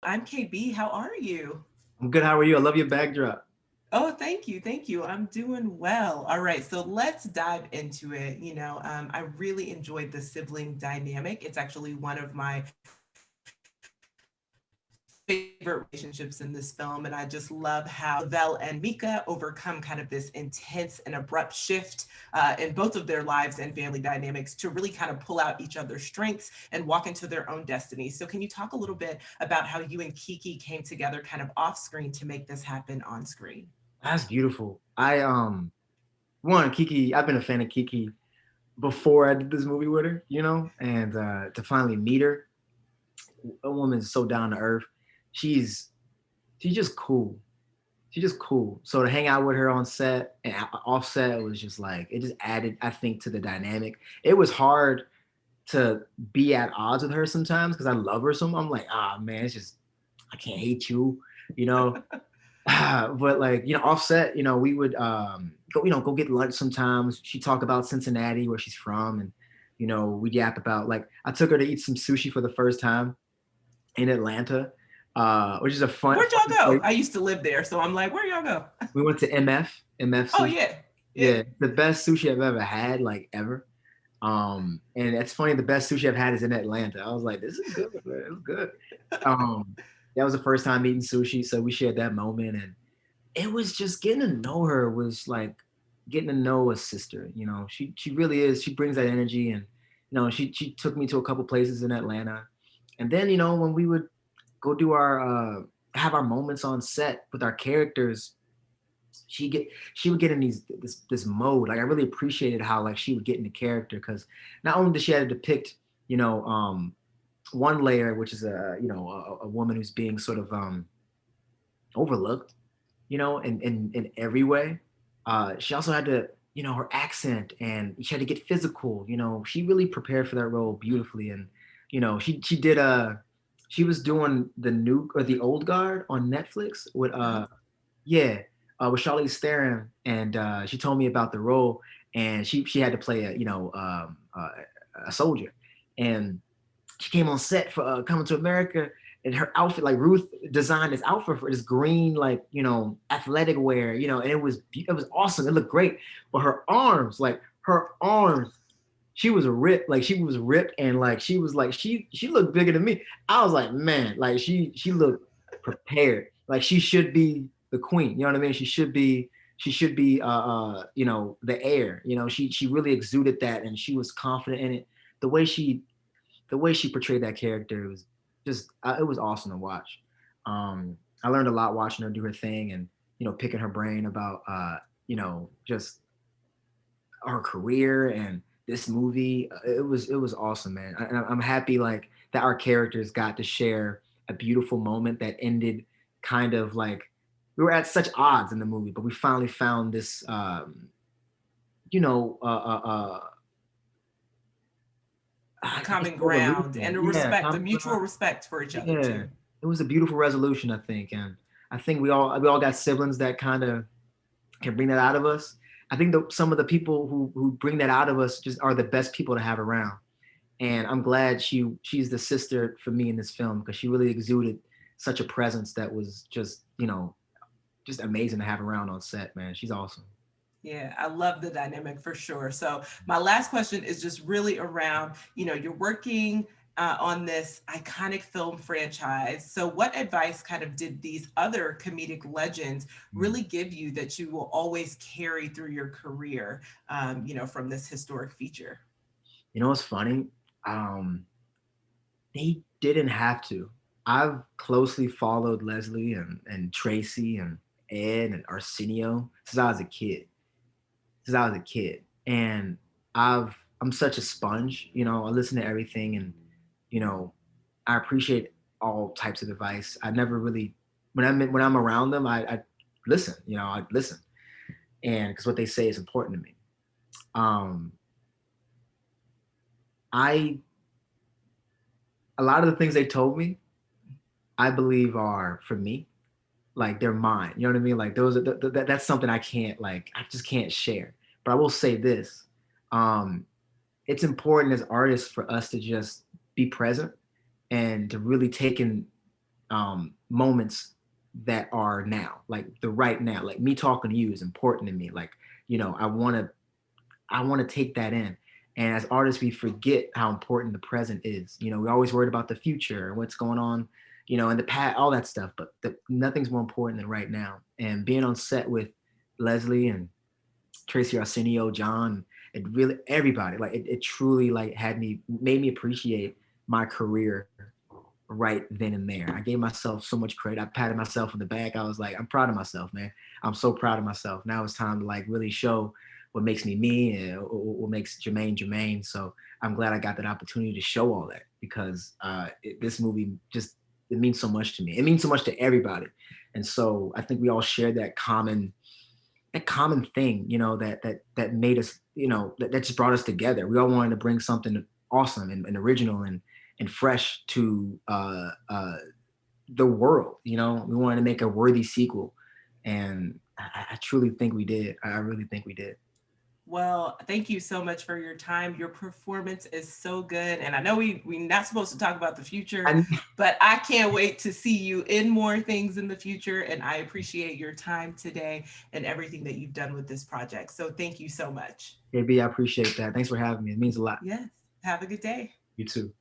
I'm KB. How are you? I'm good. How are you? I love your backdrop. Oh, thank you. Thank you. I'm doing well. All right. So let's dive into it. I really enjoyed the sibling dynamic. It's actually one of my favorite relationships in this film. And I just love how Lavelle and Mika overcome kind of this intense and abrupt shift in both of their lives and family dynamics to really kind of pull out each other's strengths and walk into their own destiny. So, can you talk a little bit about how you and Kiki came together kind of off screen to make this happen on screen? That's beautiful. One Kiki. I've been a fan of Kiki before I did this movie with her, and to finally meet her, a woman so down to earth. She's she's just cool. She's just cool. So to hang out with her on set and off set was just like it just added, I think, to the dynamic. It was hard to be at odds with her sometimes because I love her so much. I'm like, man, it's just I can't hate you, you know. But like offset, we would go get lunch sometimes. She talk about Cincinnati, where she's from, and we'd yap about, like, I took her to eat some sushi for the first time in Atlanta, which is a Where'd fun y'all go? place. I used to live there, so I'm like, where y'all go? We went to MF Oh sushi. yeah, yeah. Yeah, the best sushi I've ever had, like, ever. And it's funny, the best sushi I've had is in Atlanta. I was like, this is good, man. It was good. um that was the first time eating sushi, so we shared that moment. And it was just getting to know her was like getting to know a sister. She really is. She brings that energy, and she took me to a couple places in Atlanta, and then when we would go do our have our moments on set with our characters, she get she would get in this mode. Like, I really appreciated how, like, she would get into character, because not only did she have to depict one layer, which is a woman who's being sort of overlooked, in every way. She also had to, her accent, and she had to get physical. She really prepared for that role beautifully. And she did she was doing the new or the old guard on Netflix with Uh-huh. yeah, with Charlize Theron, and she told me about the role, and she had to play a soldier, and she came on set for Coming to America, and her outfit, like, Ruth designed this outfit for this green, like, athletic wear, and it was awesome. It looked great, but her arms, she was ripped, and like she looked bigger than me. I was like, man, like she looked prepared, like she should be the queen. You know what I mean? She should be the heir. She really exuded that, and she was confident in it. The way she the way she portrayed that character was just it was awesome to watch. I learned a lot watching her do her thing, and picking her brain about just her career and this movie. It was awesome, man. I'm happy, like, that our characters got to share a beautiful moment that ended kind of like we were at such odds in the movie, but we finally found this you know uh, uh, uh, I guess Common ground resolution. and a Yeah, respect, a common mutual ground. respect for each other Yeah, too. it was a beautiful resolution, I think. And I think we all got siblings that kind of can bring that out of us. I think some of the people who bring that out of us just are the best people to have around. And I'm glad she's the sister for me in this film, because she really exuded such a presence that was just amazing to have around on set, man. She's awesome. Yeah, I love the dynamic for sure. So my last question is just really around, you're working on this iconic film franchise. So what advice kind of did these other comedic legends Mm. really give you that you will always carry through your career, from this historic feature? You know what's funny? Um, they didn't have to. I've closely followed Leslie and Tracy and Ed and Arsenio since I was a kid. And I'm such a sponge. I listen to everything, and you know, I appreciate all types of advice. I never really, when I'm around them, I listen. I listen, and because what they say is important to me. Um, I A lot of the things they told me, I believe are for me. Like, they're mine. You know what I mean? Like, those are that's something I just can't share. But I will say this: um, it's important as artists for us to just be present and to really take in moments that are now, like the right now. Like me talking to you is important to me. Like, I want to take that in. And as artists, we forget how important the present is. We're always worried about the future and what's going on, in the past, all that stuff. But nothing's more important than right now. And being on set with Leslie and Tracy Arsenio, John, it really everybody, like it truly like made me appreciate my career right then and there. I gave myself so much credit. I patted myself on the back. I was like, I'm proud of myself, man. I'm so proud of myself. Now it's time to like really show what makes me me and what makes Jermaine Jermaine. So I'm glad I got that opportunity to show all that because this movie just, it means so much to me. It means so much to everybody. And so I think we all share that common thing, that made us, that just brought us together. We all wanted to bring something awesome and original and fresh to the world. We wanted to make a worthy sequel, and I truly think we did. I really think we did. Well, thank you so much for your time. Your performance is so good. And I know we're not supposed to talk about the future, I, but I can't wait to see you in more things in the future. And I appreciate your time today and everything that you've done with this project. So thank you so much. AB, I appreciate that. Thanks for having me. It means a lot. Yes. Have a good day. You too.